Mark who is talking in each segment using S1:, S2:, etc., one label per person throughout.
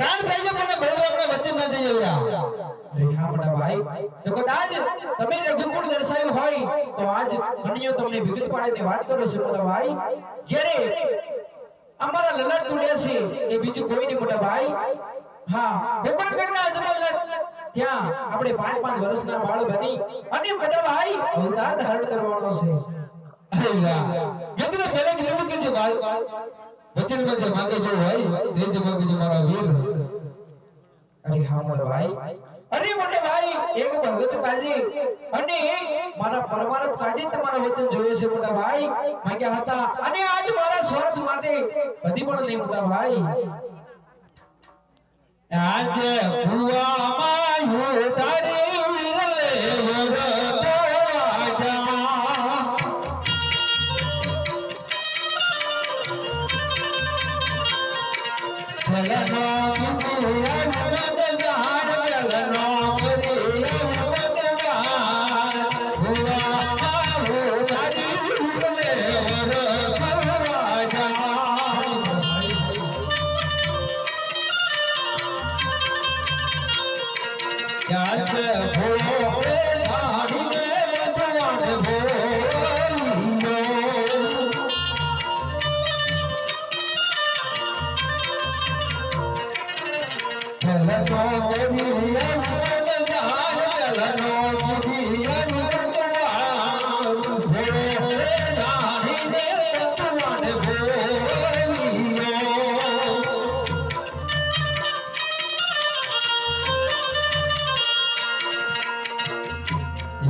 S1: प्राण થઈ ગયો પણ બલરામના વચન ના જઈ આવ્યા હા મોટા ભાઈ જો કદાચ તમે રઘુકુળ દર્શાવ્યું હોય તો આજ કન્યો તમને વિગત પાડીને વાત કરો છો મોટા ભાઈ જ્યારે અમારા લલડ તુડ્યા છે એ બીજું કોઈ નહીં મોટા ભાઈ હા ગોકુળગઢના અજમલના ત્યાં આપણે 5-5 વર્ષના બાળ બની અને મોટા ભાઈ અવતાર ધારણ કરવાનો છે અરે વાહ મિત્રો પહેલા કેવું કે છે ભાઈ વચન માં જે માંગે જો હોય તે જ માંગે જો મારા વીર અરે હા મોટા ભાઈ અરે મોટા ભાઈ એક ભગત કાજી અને એક મારા પરમારથ કાજી તમારા વચન જોઈએ છે મોટા ભાઈ માંગ્યા હતા અને આજ મારા સ્વાર્થ માટે કદી પણ નહીં મોટા ભાઈ आज हुआ मायू तारे विरले वरतो आजा भलनो किया वद जान भलनो करिया वद वार हुआ मायू तारे विरले वरतो आजा याद भोले धाड़ी में मधुवन भोलियो चलनो करिया वद जान चलनो करिया वद वार भोले धाड़ी में मधुवन भोलियो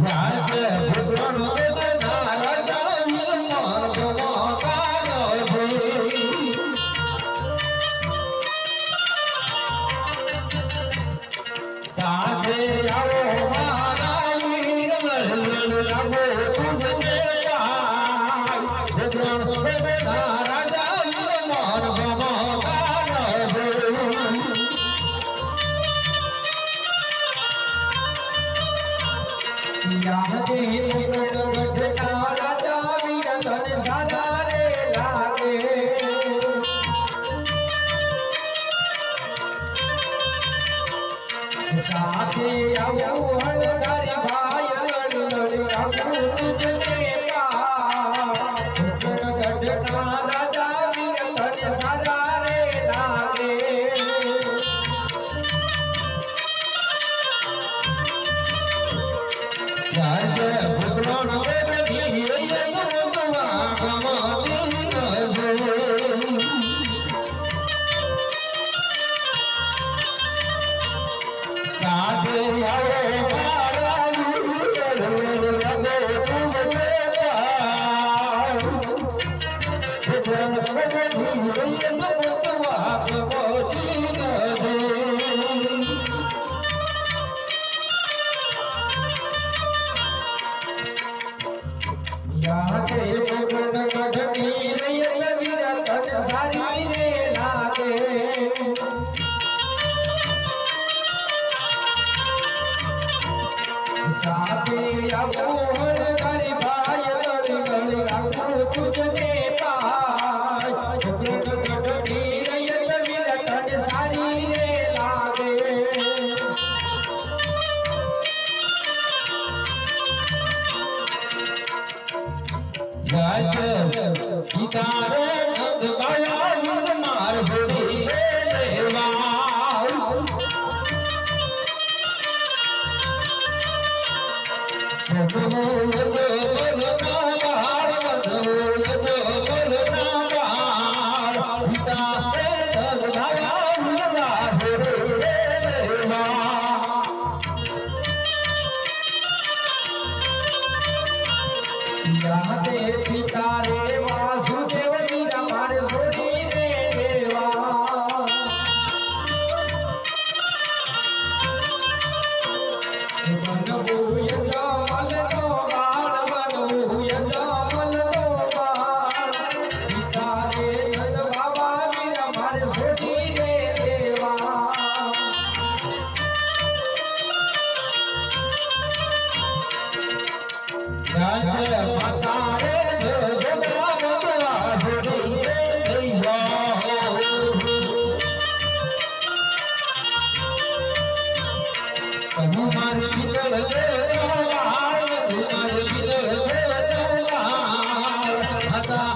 S1: याद भगवान के राजा वीरमान गवाता भई साथे आओ मारा वीर लड़ लगो तुझे पाई भगवान के राजा वीरमान गवाता भई यादे गढ़ राजा वीर धन सासारे लागे साथे आओ हड़गारी भाई लड़ लगो तुझे पाई गढ़ राजा वीर धन सासारे लागे याद भगवान के दिए दुआ कमाती नजर साथे आओ मारा लगो तुझे पार भगवान के दिए दुआ कमाती नजर यादे भगवान गढ़ी रैल वीर धन सारी रे लागे साथे आओ हड़गारी भाई लड़ लगो तुझे पाई भगवान गढ़ी रैल वीर धन सारी रे लागे याद पितारे नंद बाया वीर मार छोड़ी देवा बोल जो बोलना बाहर बोल जो बोलना बाहर पितारे नंद बाया वीर मार छोड़ी देवा यादे पितारे वासुदेव वीर मार छोड़ी મારે મિલળ દેવા મારે મિલળ દેવા હતા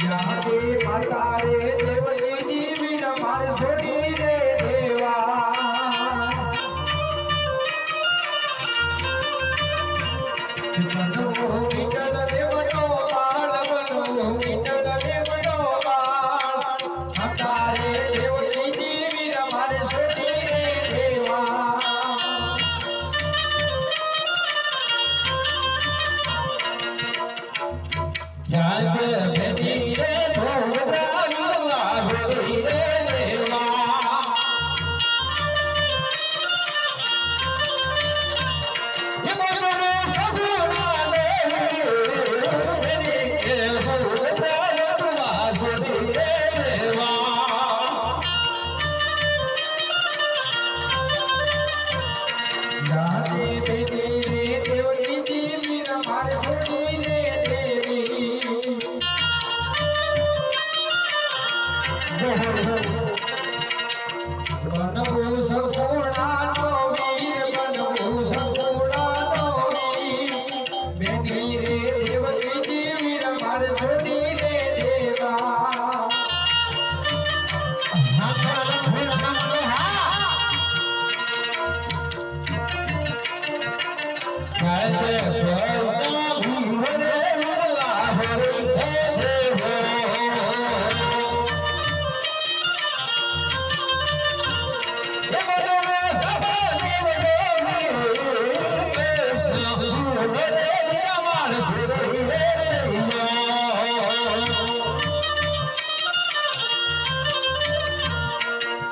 S1: યાદે માતા રે દેવની જીવીર માર છોડી રે દેવા મનો મિટળ દેવનો બાળ મનો મિટળ દેવનો બાળ માતા રે દેવની જીવીર માર છોડી રે દેવા યાદ ભેદી રે સોગરા વિરલા છોડી રે દેવા એ મોરો સગુણા રે કે સોગરા તુમા છોડી રે દેવા યાદ ભેદી રે દેવની જીવીર માર છોડી રે बनभू ससुरानो वीर बनभू ससुरानो वीर बेनी रे देवकी जीवीर मार छोड़ी रे देवा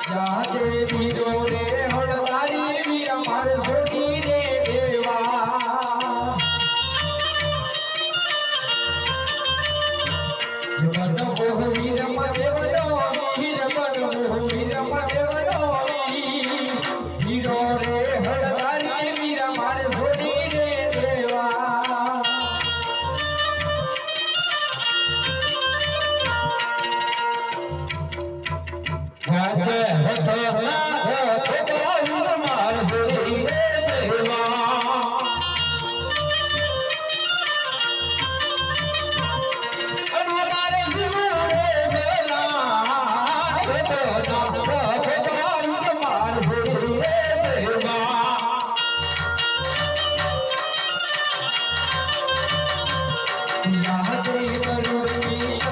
S1: जाते वीरो रे हड़वारी वीर मार छोड़ी रे देवा बनभो वीर मदेवनो वीर बनभो वीर मदेवनो वीरो रे हड़वारी वीर मार छोड़ी रे देवा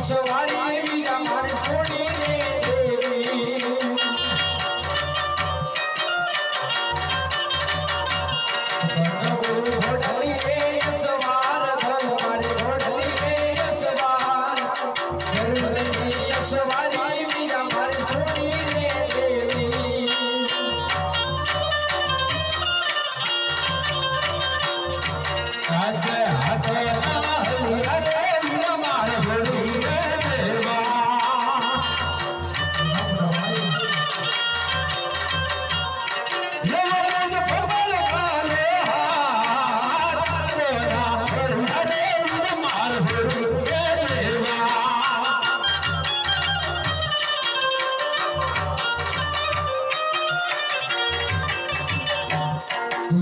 S1: सवारी वीरा मार छोड़ी रे देवी घोड़ली रे सवार धन मारे घोड़ली रे सवार घोड़ली सवारी वीरा मार छोड़ी रे देवी हाथ हाथ रे वीरा मार छोड़ी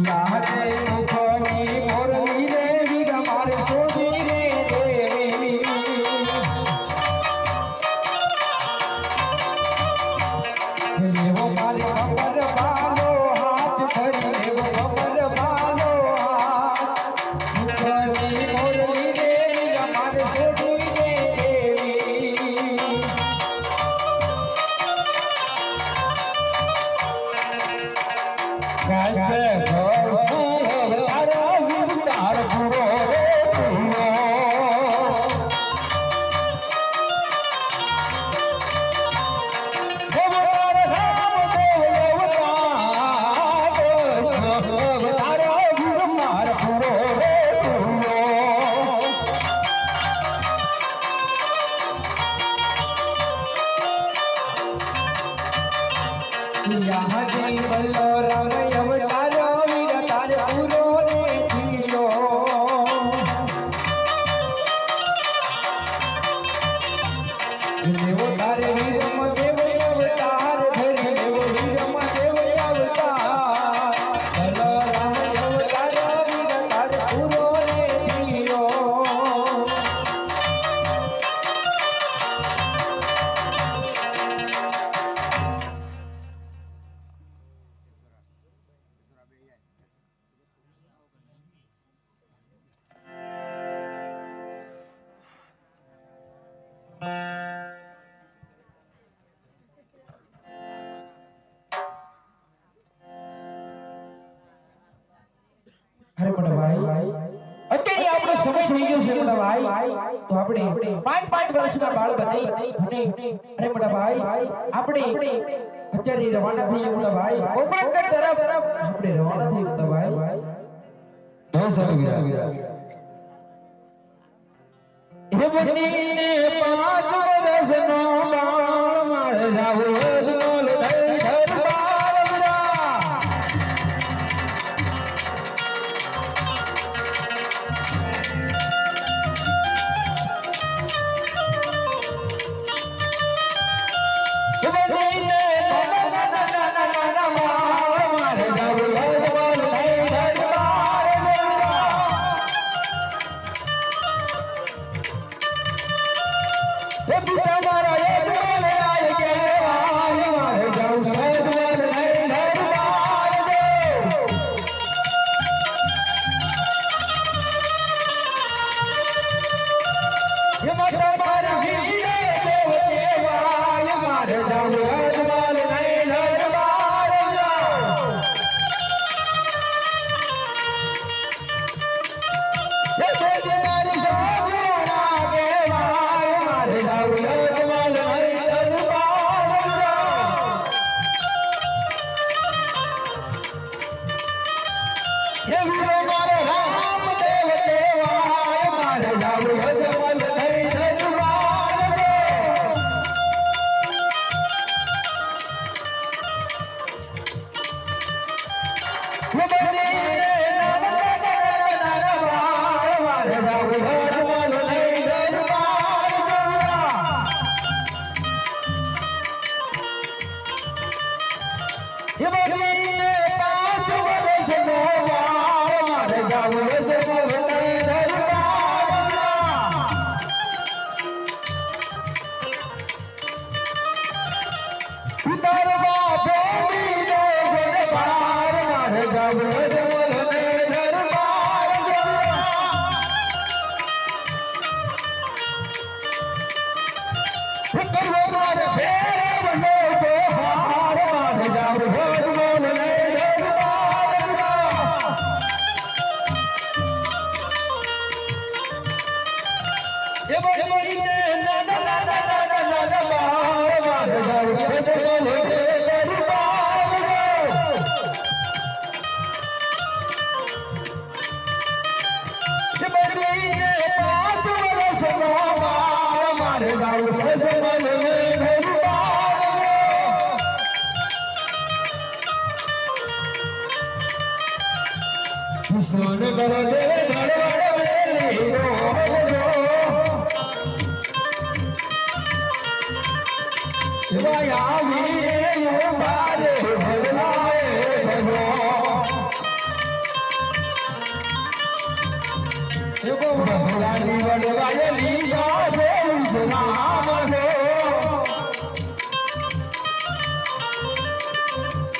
S1: यादे मुखोनी मोरली रे वीर मार छोड़ी रे આપણે 5 વર્ષના બાળ બની અને અરે મોટા ભાઈ આપણે અત્યારે રવાના થઈએ મોટા ભાઈ કોકણગઢ તરફ આપણે રવાના થઈએ મોટા ભાઈ બહુ સારું વીરા હે બનીને 5 વર્ષનો બાળ મારે જાવો રોલ થઈ દરબાર વીરા હે બનીને મારે જાવો રોલ થઈ દરબાર એ પિતા મારા એક બોલે આય કે આય મારે જાઉં સજ બોલ નહીં દરબાર એ માતા મારી વીરે દેવ દેવાય મારે જાઉં સજ બોલ નહીં દરબાર એ દેવની સોગુણા દેવાય મારે જાઉં સજ બોલ નહીં દરબાર એ વીરો મારે રામ દેવ દેવાય મારે જાઉં સજ બોલ નહીં દરબાર એ બનીને મારે જાઉં સજ બોલ નહીં દરબાર એ બનીને 5 વર્ષનો બાળ મારે જાઉં સજ બોલ નહીં દરબાર ઉતાર બાપો બીજો દરબાર મારે જાઉં સજ બોલ નહીં દરબાર કરવો મારે ફેરવનો છે હાર મારે જાઉં સજ બોલ નહીં દરબાર એ બનીને બાળ મારે જાઉં સજ બોલ નહીં દરબાર એ બનીને 5 વર્ષનો બાળ મારે જાઉં સજ બોલ નહીં દરબાર વિષ્ણુને કરો દે ધડવડ વેલી રો એવા વીરે ઉભા રે ભગવાએ ભગવો એવો ભગવાનની વડવાય લીધા છે વિશ્રામ રો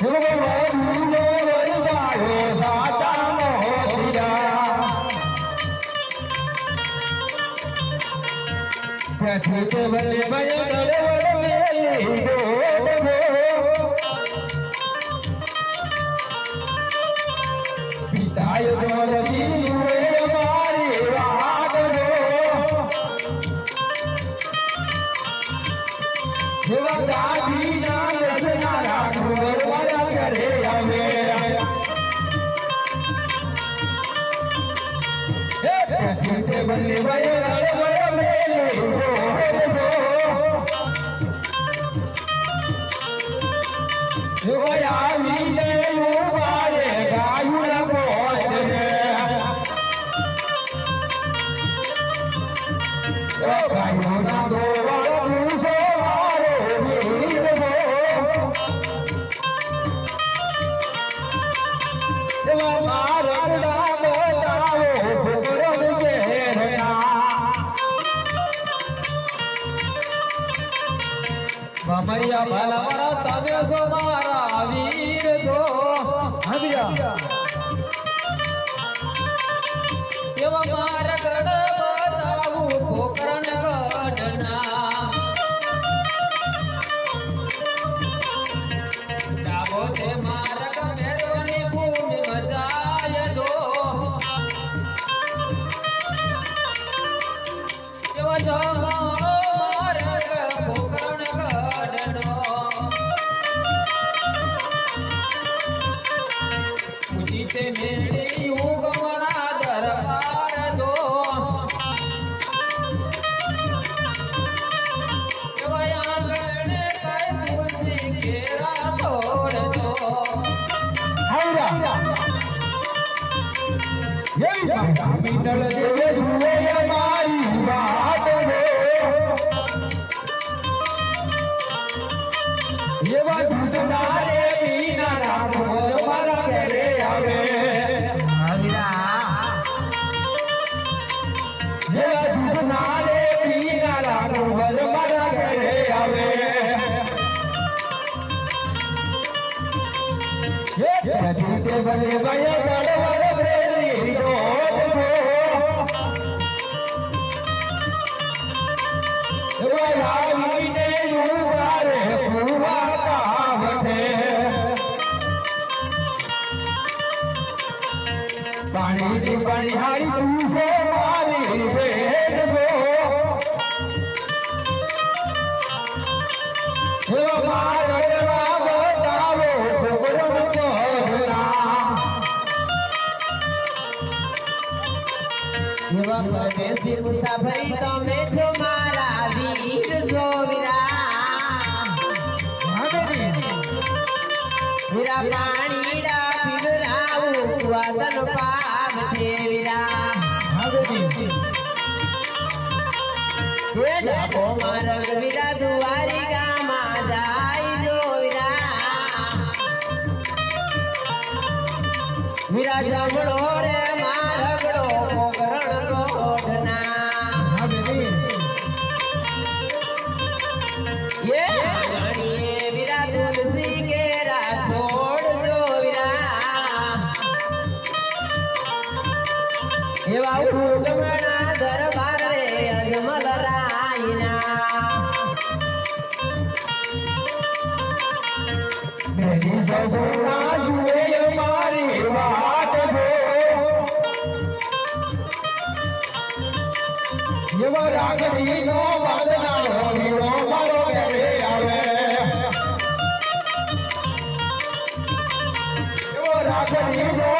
S1: એવો વડુલો વરસાયો સાચા મોતિયા ત્યાંથી તે બને ભય દળવડ વેલી ગોડવો પિતાય દોર બીજુએ મારી વાત રો એવા દાદીના દસના રાખોર વાળા ઘરે આવે ત્યાંથી તે બને ભય દળવડ વેલી ગોડવો એવા વીરે ઉભા રે ગાયુના ગોદ રે ગાયુના ગોવાળ પૂછો મારો વીર ગો એવા મારા નામ બતાવો ભગવાન શહેરના મરિયા ભલા મારા તમે છો મારા વીર છો હમિયા એવા મારા ગઢ બતાવું પોકરણ ગઢના જાવો તે મારા ગમેરવાની ભૂમિ મજાય દો એવા મીઠલ દેવે જુએ મારી વાત એવા દૂધના રે પીના રામ મારા ઘરે આવે એવા દૂધના રે પીના રામ મારા ઘરે આવે જીતે બને બને દડવડ બ્રેલી પાણી પાણી હારી તું છે મારી ભેટ ગો મારા બતાવો છોકરો
S2: એવા પરદેશી મુસાફરી તમે છો મારા વીર જોવીરા વીરા પાણીડા પીવરાવું વાદન પામ છે વીરા એ ડાકો મારગ વીરા દુવારી ગામાં જાય જોવીરા વીરા જમણો રે મારગડો મોગરણ રોઢના એ રાણીએ વીરા તુલસી કેરા છોડજો વીરા એવા ઉગમણા દરબાર રે અજમલ રાયના
S1: મેરી સસુરા જુએ મારી વાત એવા રાગડી નો વાદના હીરો મારો ઘરે આવે એવો રાગડી નો